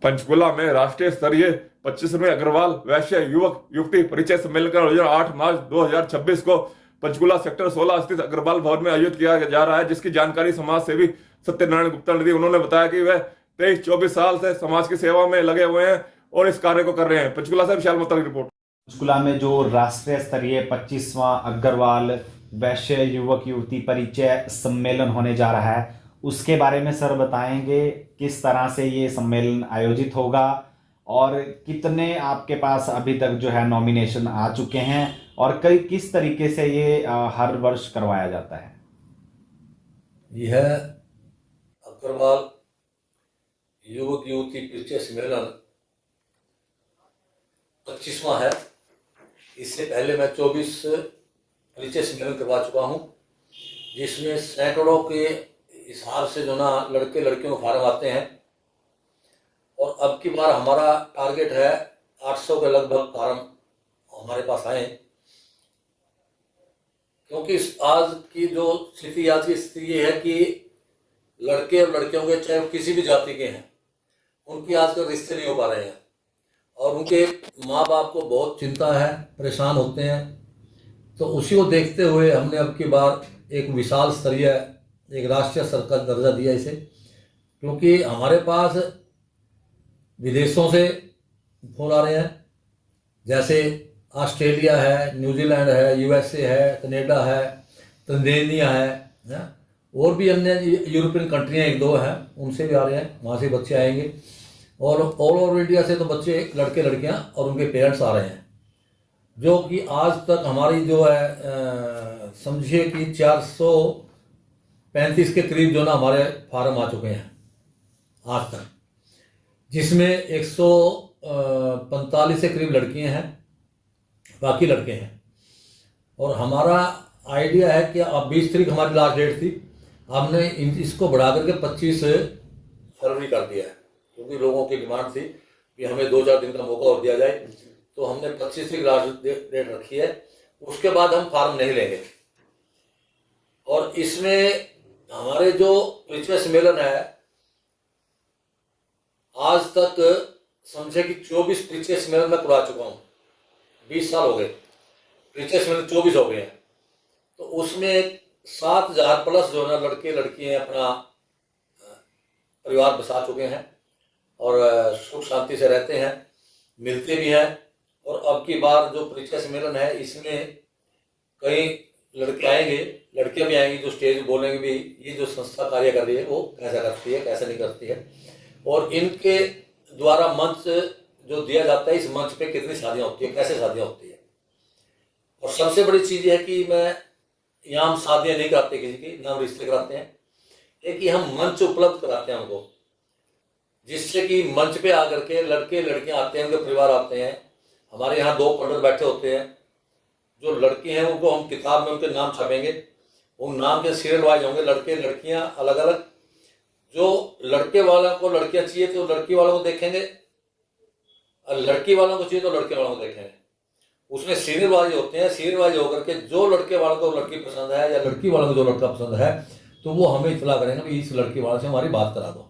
पंचकुला में राष्ट्रीय स्तरीय 25वें अग्रवाल वैश्य युवक युवती परिचय सम्मेलन का आयोजन 8 मार्च 2026 को पंचकुला सेक्टर 16 स्थित अग्रवाल भवन में आयोजित किया जा रहा है, जिसकी जानकारी समाज सेवी सत्यनारायण गुप्ता ने दी। उन्होंने बताया कि वह 23-24 साल से समाज की सेवा में लगे हुए हैं और इस कार्य को कर रहे हैं। पंचकुला से विशाल मोहता की रिपोर्ट। पंचकुला में जो राष्ट्रीय स्तरीय 25वां अग्रवाल वैश्य युवक युवती परिचय सम्मेलन होने जा रहा है, उसके बारे में सर बताएंगे किस तरह से ये सम्मेलन आयोजित होगा और कितने आपके पास अभी तक जो है नॉमिनेशन आ चुके हैं और किस तरीके से ये हर वर्ष करवाया जाता है। यह अग्रवाल युवक युवती परिचय सम्मेलन 25वां है। इससे पहले मैं 24 परिचय सम्मेलन करवा चुका हूँ, जिसमें सैकड़ों के हिसाब से जो ना लड़के लड़कियों के फार्म आते हैं और अब की बार हमारा टारगेट है 800 के लगभग फार्म हमारे पास आए, क्योंकि आज की जो स्थिति ये है कि लड़के और लड़कियों के चाहे किसी भी जाति के हैं, उनकी आजकल रिश्ते नहीं हो पा रहे हैं और उनके माँ बाप को बहुत चिंता है, परेशान होते हैं। तो उसी को देखते हुए हमने अब की बार एक विशाल स्तरीय एक राष्ट्रीय स्तर का दर्जा दिया इसे, क्योंकि हमारे पास विदेशों से फोन आ रहे हैं, जैसे ऑस्ट्रेलिया है, न्यूजीलैंड है, यूएसए है, कनाडा है, तंजानिया है, और भी अन्य यूरोपियन कंट्रियाँ एक दो हैं, उनसे भी आ रहे हैं, वहाँ से बच्चे आएंगे। और ऑल ओवर इंडिया से तो बच्चे लड़के लड़कियाँ और उनके पेरेंट्स आ रहे हैं, जो कि आज तक हमारी जो है समझिए कि 435 के करीब जो ना हमारे फार्म आ चुके हैं आज तक, जिसमें 145 से करीब लड़कियां हैं, बाकी लड़के हैं। और हमारा आइडिया है कि अब 20 तारीख हमारी लास्ट डेट थी, हमने इसको बढ़ा करके 25 फरवरी कर दिया है, क्योंकि लोगों की डिमांड थी कि हमें 2-4 दिन का मौका और दिया जाए, तो हमने 25 तारीख लास्ट डेट रखी है। उसके बाद हम फार्म नहीं लेंगे। और इसमें हमारे जो परिचय सम्मेलन है, आज तक समझे कि 24 परिचय सम्मेलन में करवा चुका हूँ। 20 साल हो गए, परिचय सम्मेलन 24 हो गए हैं। तो उसमें 7,000 प्लस जो है लड़के लड़कियां अपना परिवार बसा चुके हैं और सुख शांति से रहते हैं, मिलते भी हैं। और अब की बार जो परिचय सम्मेलन है, इसमें कई लड़के आएंगे, लड़कियां भी आएंगी, जो स्टेज बोलेंगे भी ये जो संस्था कार्य कर रही है वो कैसा करती है, कैसा नहीं करती है, और इनके द्वारा मंच जो दिया जाता है, इस मंच पे कितनी शादियां होती है, कैसे शादियां होती है। और सबसे बड़ी चीज़ है कि मैं यहाँ हम शादियाँ नहीं कराते किसी की, ना हम रिश्ते कराते हैं, एक कि हम मंच उपलब्ध कराते हैं उनको, जिससे कि मंच पे आकर के लड़के लड़कियां आते हैं, उनके परिवार आते हैं। हमारे यहाँ 2 काउंटर बैठे होते हैं, जो लड़के हैं उनको हम किताब में उनके नाम छापेंगे, उन नाम के सीरियल वाइज होंगे, लड़के लड़कियां अलग अलग। जो लड़के वालों को लड़कियां चाहिए तो लड़की वालों को देखेंगे, और लड़की वालों को चाहिए तो लड़के वालों को देखेंगे। उसमें सीरियल वाइज होते हैं, सीरियल वाइज होकर के जो लड़के वालों को लड़की पसंद है या लड़की वालों को जो लड़का पसंद है, तो वो हमें इतला करेंगे कि इस लड़की वाले से हमारी बात करा दो।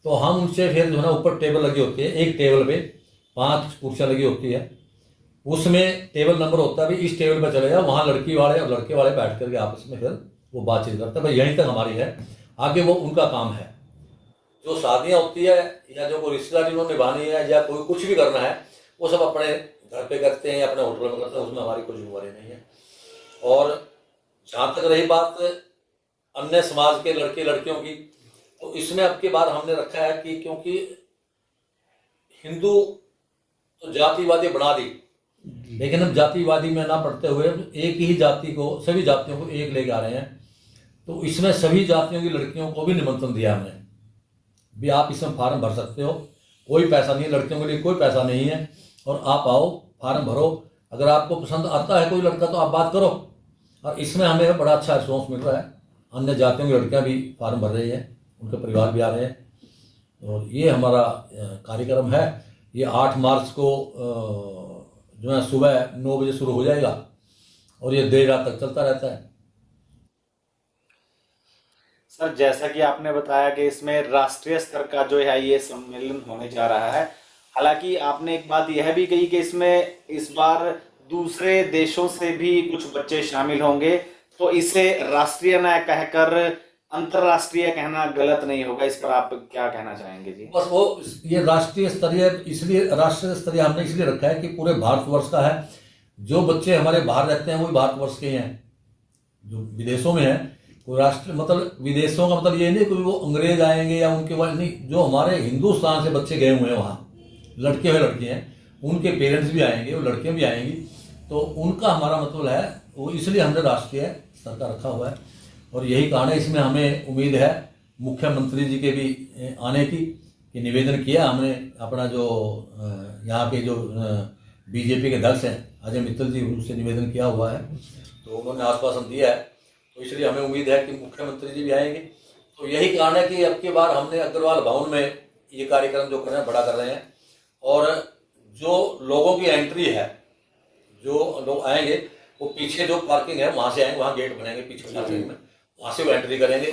तो हम उनसे फिर जो है ना, ऊपर टेबल लगी होती है, एक टेबल पे 5 कुर्सियाँ लगी होती है, उसमें टेबल नंबर होता है, भाई इस टेबल पर चले जाओ, वहाँ लड़की वाले और लड़के वाले बैठ करके आपस में फिर वो बातचीत करते हैं। भाई यहीं तक हमारी है, आगे वो उनका काम है। जो शादियाँ होती है या जो कोई रिश्तेदारी उन्होंने निभानी है या कोई कुछ भी करना है, वो सब अपने घर पे करते हैं या अपने होटल में करते हैं, उसमें हमारी कुछ जिम्मेवारी नहीं है। और जहाँ तक रही बात अन्य समाज के लड़के लड़कियों की, तो इसमें अब की बार हमने रखा है कि क्योंकि हिंदू तो जातिवादी बना दी, लेकिन अब जातिवादी में ना पढ़ते हुए एक ही जाति को, सभी जातियों को एक लेके आ रहे हैं। तो इसमें सभी जातियों की लड़कियों को भी निमंत्रण दिया हमने, भी आप इसमें फार्म भर सकते हो, कोई पैसा नहीं है, लड़कियों के लिए कोई पैसा नहीं है, और आप आओ फार्म भरो। अगर आपको पसंद आता है कोई लड़का तो आप बात करो। और इसमें हमें बड़ा अच्छा रिस्पॉन्स मिल रहा है, अन्य जातियों की लड़कियाँ भी फार्म भर रही हैं, उनके परिवार भी आ रहे हैं। और ये हमारा कार्यक्रम है, ये 8 मार्च को जो है सुबह 9 बजे शुरू हो जाएगा और ये देर रात तक चलता रहता है। सर, जैसा कि आपने बताया कि इसमें राष्ट्रीय स्तर का जो है ये सम्मेलन होने जा रहा है। हालांकि आपने एक बात यह भी कही कि इसमें इस बार दूसरे देशों से भी कुछ बच्चे शामिल होंगे, तो इसे राष्ट्रीय न कहकर अंतरराष्ट्रीय कहना गलत नहीं होगा। इस पर आप क्या कहना चाहेंगे जी? बस वो ये राष्ट्रीय स्तरीय, इसलिए राष्ट्रीय स्तरीय हमने इसलिए रखा है कि पूरे भारतवर्ष का है। जो बच्चे हमारे बाहर रहते हैं वो भारतवर्ष के ही हैं, जो विदेशों में हैं कोई राष्ट्र मतलब विदेशों का मतलब ये नहीं कोई वो अंग्रेज आएंगे या उनके बाद नहीं, जो हमारे हिंदुस्तान से बच्चे गए हुए हैं वहाँ, लड़के हुए लड़के हैं, उनके पेरेंट्स भी आएंगे, वो लड़कियाँ भी आएंगी, तो उनका हमारा मतलब है वो, इसलिए हमने राष्ट्रीय स्तर का रखा हुआ है। और यही कारण है, इसमें हमें उम्मीद है मुख्यमंत्री जी के भी आने की, कि निवेदन किया हमने अपना जो यहाँ के जो बीजेपी के दल हैं अजय मित्तल जी, उनसे निवेदन किया हुआ है, तो उन्होंने आश्वासन दिया है, तो इसलिए हमें उम्मीद है कि मुख्यमंत्री जी भी आएंगे। तो यही कारण है कि अब की बार हमने अग्रवाल भवन में ये कार्यक्रम जो कर रहे हैं बड़ा कर रहे हैं, और जो लोगों की एंट्री है, जो लोग आएंगे वो पीछे जो पार्किंग है वहाँ से आएंगे, वहाँ गेट बनेंगे पीछे पार्किंग में, वहाँ से वो एंट्री करेंगे।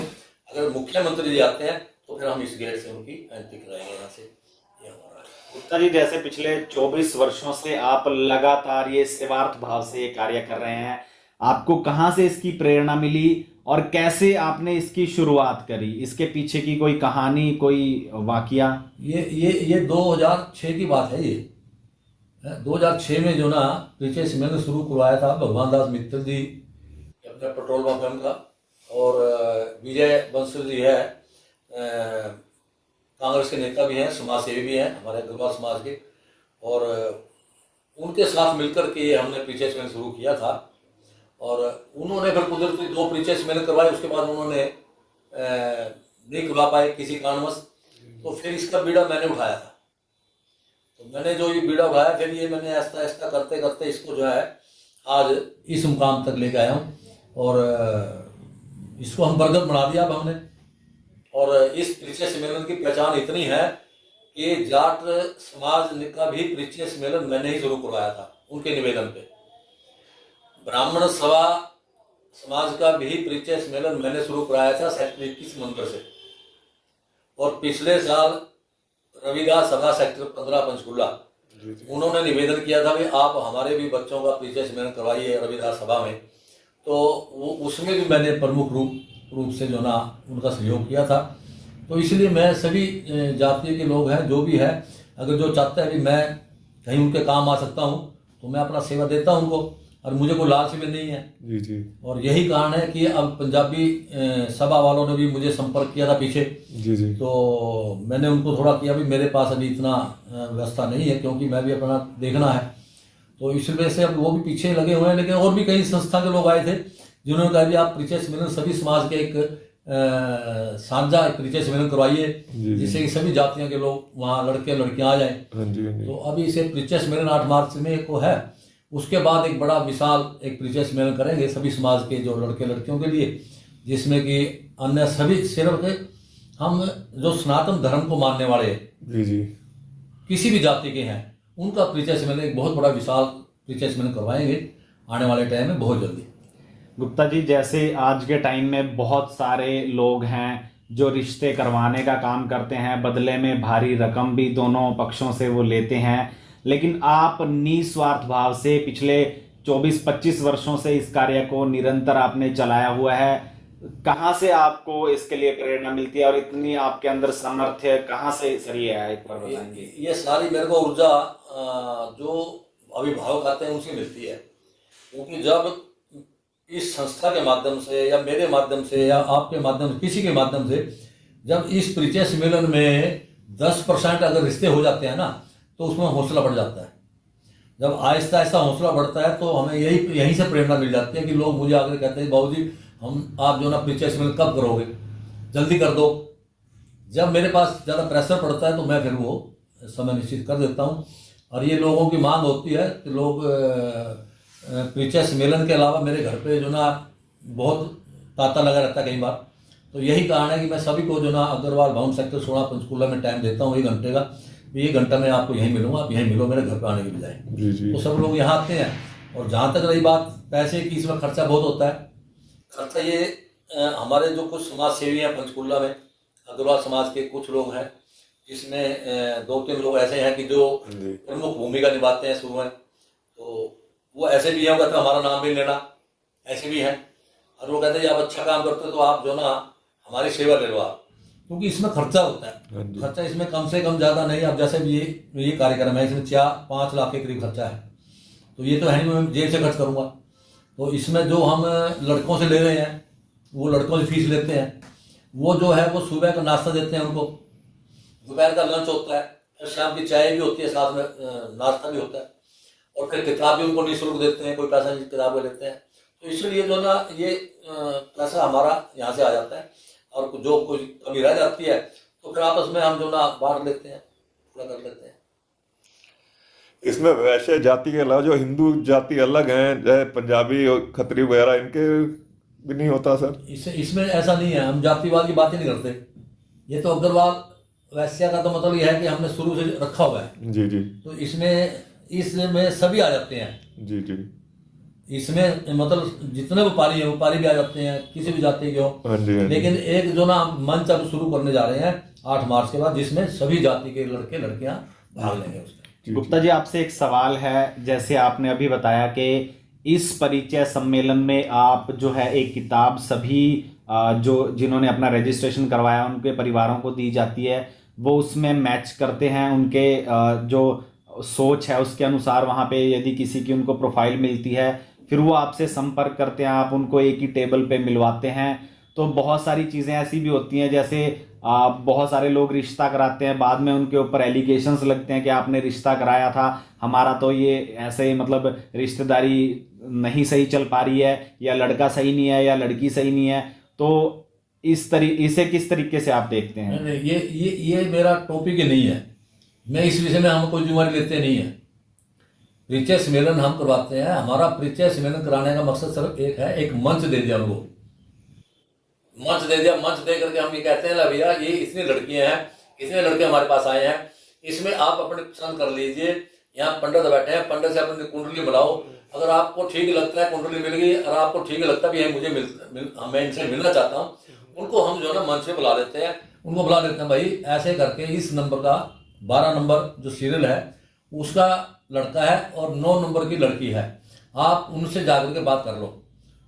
अगर मुख्यमंत्री जी आते हैं तो फिर हम इस गेट से उनकी एंट्री कराएंगे यहाँ से। ये हमारा गुप्ता जी, जैसे पिछले 24 वर्षों से आप लगातार ये सेवार्थ भाव से ये कार्य कर रहे हैं, आपको कहाँ से इसकी प्रेरणा मिली और कैसे आपने इसकी शुरुआत करी? इसके पीछे की कोई कहानी, कोई वाकया? ये 2006 की बात है। ये 2006 में जो ना पीछे मैंने शुरू करवाया था भगवान दास मित्तल जी अपने पेट्रोल पंप का, और विजय बंसल जी है, कांग्रेस के नेता भी हैं, समाज सेवी भी हैं हमारे अग्रवाल समाज के, और उनके साथ मिलकर के ये हमने पीछे मैंने शुरू किया था। और उन्होंने फिर कुदरती 2 पीछे मैंने करवाए, उसके बाद उन्होंने नहीं करवा पाए किसी कारणवश, तो फिर इसका बीड़ा मैंने उठाया था। तो मैंने जो ये बीड़ा उठाया, फिर ये मैंने आहिस्ता आहिस्ता करते करते इसको जो है आज इस मुकाम तक लेके आया हूँ, और इसको हम बरगद बना दिया अब हमने। और इस परिचय सम्मेलन की पहचान इतनी है कि जाट समाज का भी परिचय सम्मेलन मैंने ही शुरू करवाया था उनके निवेदन पे। ब्राह्मण सभा समाज का भी परिचय सम्मेलन मैंने शुरू कराया था सेक्टर 21 मंदिर से, और पिछले साल रविदास सभा सेक्टर 15 पंचकुला, उन्होंने निवेदन किया था कि आप हमारे भी बच्चों का परिचय सम्मेलन करवाइए रविदास सभा में, तो वो उसमें भी मैंने प्रमुख रूप से जो ना उनका सहयोग किया था। तो इसलिए मैं सभी जाति के लोग हैं जो भी है, अगर जो चाहते हैं कि मैं कहीं उनके काम आ सकता हूँ तो मैं अपना सेवा देता हूँ उनको, और मुझे कोई लालच भी नहीं है जी जी। और यही कारण है कि अब पंजाबी सभा वालों ने भी मुझे संपर्क किया था पीछे जी जी, तो मैंने उनको थोड़ा किया भी मेरे पास अभी इतना व्यवस्था नहीं है, क्योंकि मैं भी अपना देखना है, तो इस वजह से अब वो भी पीछे लगे हुए हैं। लेकिन और भी कई संस्था के लोग आए थे जिन्होंने कहा कि आप परिचय सम्मेलन सभी समाज के एक साझा परिचय सम्मेलन करवाइए, जिससे कि सभी जातियों के लोग वहाँ लड़के लड़कियाँ आ जाएं। तो अभी इसे परिचय सम्मेलन 8 मार्च में एक को है, उसके बाद एक बड़ा विशाल एक परिचय सम्मेलन करेंगे सभी समाज के जो लड़के लड़कियों के लिए, जिसमें कि अन्य सभी सिर्फ हम जो सनातन धर्म को मानने वाले जी जी किसी भी जाति के हैं उनका परिचय सम्मेलन एक बहुत बड़ा विशाल परिचय सम्मेलन करवाएंगे आने वाले टाइम में बहुत जल्दी। गुप्ता जी, जैसे आज के टाइम में बहुत सारे लोग हैं जो रिश्ते करवाने का काम करते हैं, बदले में भारी रकम भी दोनों पक्षों से वो लेते हैं, लेकिन आप निस्वार्थ भाव से पिछले 24-25 वर्षों से इस कार्य को निरंतर आपने चलाया हुआ है। कहाँ से आपको इसके लिए प्रेरणा मिलती है और इतनी आपके अंदर सामर्थ्य कहाँ से सही है, एक बार बताएंगे? ये सारी मेरे को ऊर्जा जो अभिभावक आते हैं उनसे मिलती है, क्योंकि जब इस संस्था के माध्यम से या मेरे माध्यम से या आपके माध्यम से किसी के माध्यम से जब इस परिचय सम्मेलन में 10% अगर रिश्ते हो जाते हैं ना तो उसमें हौसला बढ़ जाता है। जब आहिस्ता आहिस्ता हौसला बढ़ता है तो हमें यहीं से प्रेरणा मिल जाती है कि लोग मुझे आकर कहते हैं बाबूजी आप जो ना परिचय सम्मेलन कब करोगे, जल्दी कर दो। जब मेरे पास ज़्यादा प्रेशर पड़ता है तो मैं फिर वो समय निश्चित कर देता हूँ, और ये लोगों की मांग होती है कि लोग परिचय सम्मेलन के अलावा मेरे घर पे जो ना बहुत तांता लगा रहता है कई बार, तो यही कारण है कि मैं सभी को जो ना अग्रवाल भवन सेक्टर 16 पंचकूला में टाइम देता हूँ 1 घंटे का। 1 घंटा मैं आपको यहीं मिलूंगा, आप यहीं मिलो मेरे घर पे आने की बजाय। तो सब लोग यहाँ आते हैं। और जहाँ तक रही बात पैसे की, इसमें खर्चा बहुत होता है। खर्चा ये हमारे जो कुछ समाज सेवी हैं पंचकुला में, अग्रवाल समाज के कुछ लोग हैं, जिसमें 2-3 लोग ऐसे हैं कि जो प्रमुख भूमिका निभाते हैं शुरू में, तो वो ऐसे भी हैं, कहते हैं हमारा नाम भी लेना, ऐसे भी हैं। और वो कहते हैं आप अच्छा काम करते हो तो आप जो ना हमारी सेवा ले लो आप, क्योंकि इसमें खर्चा होता है। खर्चा इसमें कम से कम ज़्यादा नहीं, अब जैसे भी ये कार्यक्रम है, इसमें 4-5 लाख के करीब खर्चा है, तो ये तो है नहीं मैं जेब से खर्च करूँगा। तो इसमें जो हम लड़कों से ले रहे हैं, वो लड़कों से फीस लेते हैं, वो जो है वो सुबह का नाश्ता देते हैं उनको, दोपहर का लंच होता है, फिर शाम की चाय भी होती है, साथ में नाश्ता भी होता है, और फिर किताब भी उनको निःशुल्क देते हैं, कोई पैसा नहीं किताबें लेते हैं। तो इसलिए जो ना ये पैसा हमारा यहाँ से आ जाता है, और जो कोई कमी रह जाती है तो फिर आपस में हम जो ना बांट लेते हैं, पूरा कर लेते हैं। इसमें वैश्य जाति के अलावा जो हिंदू जाति अलग हैं, जैसे पंजाबी और खत्री वगैरह, इनके भी नहीं होता सर? इसमें ऐसा नहीं है, हम जातिवाद की बात ही नहीं करते। ये तो अग्रवाल वैश्य का तो मतलब ये है कि हमने शुरू से रखा हुआ है। जी जी। तो इसमें सभी आ जाते हैं। जी जी। इसमें मतलब जितने व्यापारी भी आ जाते हैं, किसी भी जाति के हो। हाँ जी, हाँ जी। लेकिन एक जो ना मंच अब शुरू करने जा रहे हैं 8 मार्च के बाद, जिसमें सभी जाति के लड़के लड़कियां भाग लेंगे उसमें। गुप्ता जी, आपसे एक सवाल है। जैसे आपने अभी बताया कि इस परिचय सम्मेलन में आप जो है एक किताब सभी जो जिन्होंने अपना रजिस्ट्रेशन करवाया उनके परिवारों को दी जाती है, वो उसमें मैच करते हैं उनके जो सोच है उसके अनुसार। वहाँ पे यदि किसी की उनको प्रोफाइल मिलती है, फिर वो आपसे संपर्क करते हैं, आप उनको एक ही टेबल पे मिलवाते हैं। तो बहुत सारी चीज़ें ऐसी भी होती हैं, जैसे बहुत सारे लोग रिश्ता कराते हैं, बाद में उनके ऊपर एलिगेशंस लगते हैं कि आपने रिश्ता कराया था, हमारा तो ये ऐसे मतलब रिश्तेदारी नहीं सही चल पा रही है, या लड़का सही नहीं है या लड़की सही नहीं है। तो इसे किस तरीके से आप देखते हैं? नहीं, ये मेरा टॉपिक ही नहीं है। मैं इस विषय में हम कोई जिम्मेदारी लेते नहीं है। परिचय सम्मेलन हम करवाते हैं, हमारा परिचय सम्मेलन कराने का मकसद सिर्फ एक है, एक मंच दे दिया उनको, मंच दे दिया। मंच दे करके हम ये कहते हैं, ला भैया ये इतनी लड़कियां हैं, इतने लड़के हमारे पास आए हैं, इसमें आप अपने पसंद कर लीजिए। यहाँ पंडित बैठे हैं, पंडित से अपनी कुंडली बनाओ, अगर आपको ठीक लगता है कुंडली मिल गई, और आपको ठीक लगता भी है मैं इनसे मिलना चाहता हूँ, उनको हम जो है ना मंच पे बुला लेते हैं। उनको बुला लेते हैं, भाई ऐसे करके इस नंबर का 12 नंबर जो सीरियल है उसका लड़का है और 9 नंबर की लड़की है, आप उनसे जाकर के बात कर लो।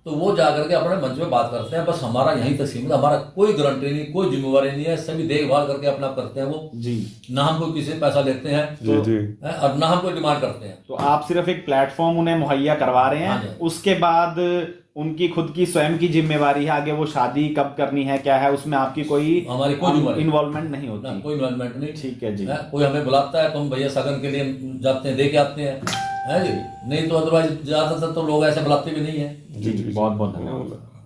तो वो जाकर के अपने मंच में बात करते हैं। बस हमारा यहीं तक सीमित, हमारा कोई गारंटी नहीं, कोई जिम्मेवारी नहीं है, सभी देखभाल करके अपना करते हैं वो जी। ना हम कोई किसी से पैसा लेते हैं तो जी। और ना हम कोई डिमांड करते हैं। तो आप सिर्फ एक प्लेटफॉर्म उन्हें मुहैया करवा रहे हैं। उसके बाद उनकी खुद की स्वयं की जिम्मेवारी है, आगे वो शादी कब करनी है क्या है उसमें आपकी हमारी कोई इन्वॉल्वमेंट नहीं होती। कोई इन्वॉल्वमेंट नहीं। ठीक है जी। कोई हमें बुलाता है तो हम भैया सगन के लिए जाते हैं, दे के आते हैं, है जी। नहीं तो अदरवाइज ज्यादातर तो लोग ऐसे बुलाते भी नहीं है। जी, बहुत बहुत धन्यवाद।